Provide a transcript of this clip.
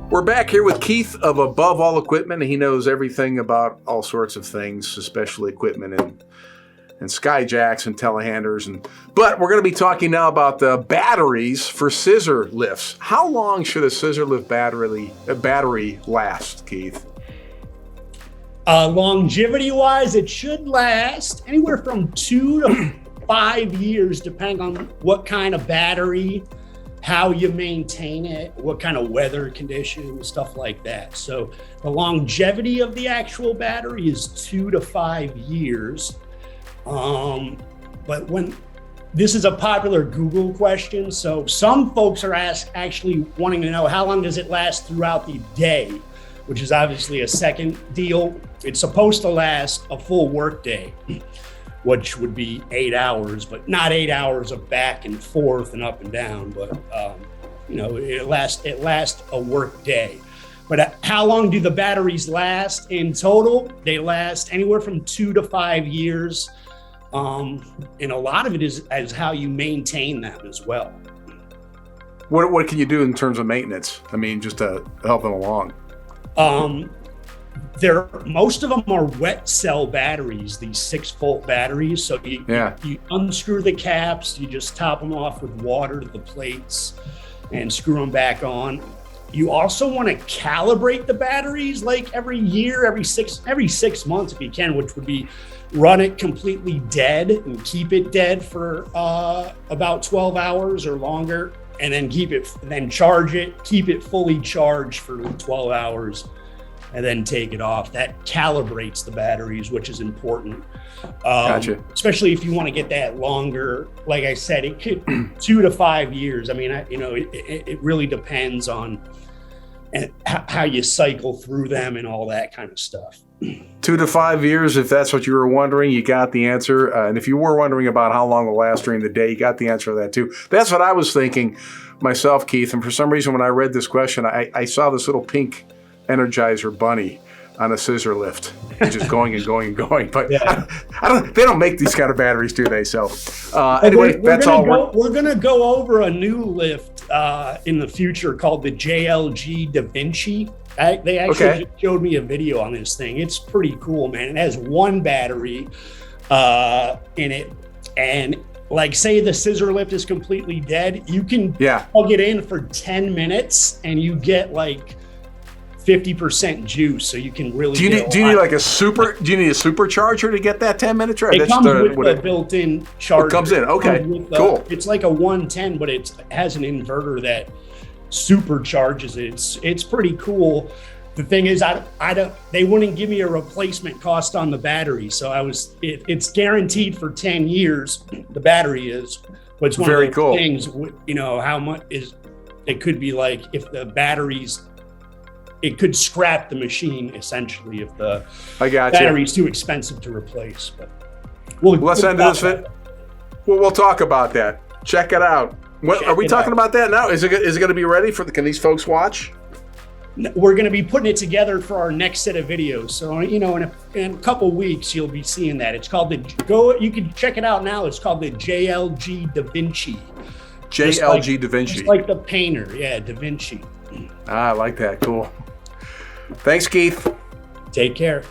We're back here with Keith of Above All Equipment. He knows everything about all sorts of things, especially equipment and skyjacks and telehandlers. But we're going to be talking now about the batteries for scissor lifts. How long should a scissor lift battery last, Keith? Longevity-wise, it should last anywhere from 2 to 5 years, depending on what kind of battery, how you maintain it, what kind of weather conditions, stuff like that. So the longevity of the actual battery is 2 to 5 years. But when this is a popular Google question, so some folks are actually wanting to know how long does it last throughout the day, which is obviously a second deal. It's supposed to last a full work day, which would be 8 hours, but not 8 hours of back and forth and up and down, but it lasts a work day. But how long do the batteries last in total? They last anywhere from 2 to 5 years. And a lot of it is how you maintain them as well. What can you do in terms of maintenance? I mean, just to help them along. Most of them are wet cell batteries, these 6-volt batteries. So you unscrew the caps, you just top them off with water to the plates and screw them back on. You also want to calibrate the batteries like every year, every six months if you can, which would be run it completely dead and keep it dead for about 12 hours or longer, and then charge it, keep it fully charged for 12 hours. And then take it off. That calibrates the batteries, which is important. Gotcha. Especially if you want to get that longer. Like I said, it could 2 to 5 years. I mean, it really depends on how you cycle through them and all that kind of stuff. 2 to 5 years, if that's what you were wondering, you got the answer. And if you were wondering about how long it will last during the day, you got the answer to that too. That's what I was thinking myself, Keith. And for some reason, when I read this question, I saw this little pink Energizer bunny on a scissor lift, just going and going and going. But yeah. They don't make these kind of batteries, do they? So anyway, that's all. We're going to go over a new lift in the future called the JLG Da Vinci. They actually showed me a video on this thing. It's pretty cool, man. It has one battery in it, and like say the scissor lift is completely dead, you can plug it in for 10 minutes and you get like 50% juice, so you can really. Do you need a supercharger to get that 10-minute charge? It comes with a built-in charger. It comes in. Okay, cool. It's like a 110, but it has an inverter that supercharges it. It's pretty cool. The thing is, they wouldn't give me a replacement cost on the battery, so it's guaranteed for 10 years. The battery is, but it's one of those things. How much is it? Could be like if the batteries. It could scrap the machine essentially if the battery's too expensive to replace. But let's end this. We'll talk about that. Check it out. Are we talking about that now? Is it going to be ready for can these folks watch? We're going to be putting it together for our next set of videos. So in a couple weeks you'll be seeing that. It's called you can check it out now. It's called the JLG Da Vinci. JLG Da Vinci. Just like the painter, Da Vinci. I like that. Cool. Thanks, Keith. Take care.